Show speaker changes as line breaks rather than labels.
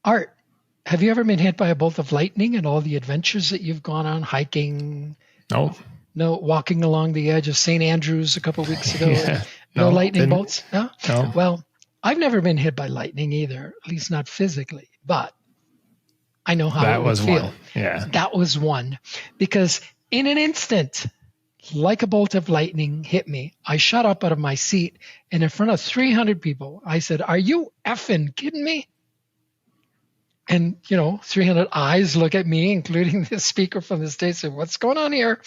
Art, have you ever been hit by a bolt of lightning in all the adventures that you've gone on, hiking,
No.
no, walking along the edge of St. Andrews a couple of weeks ago?
Yeah.
No
No.
lightning
Didn't.
bolts? No?
No.
Well, I've never been hit by lightning either, at least not physically, but I know how
That
it would
was
feel.
one. Yeah.
That was one. Because in an instant, like a bolt of lightning hit me, I shot up out of my seat, and in front of 300 people, I said, "Are you effing kidding me?" And, 300 eyes look at me, including the speaker from the States, said, "What's going on here?"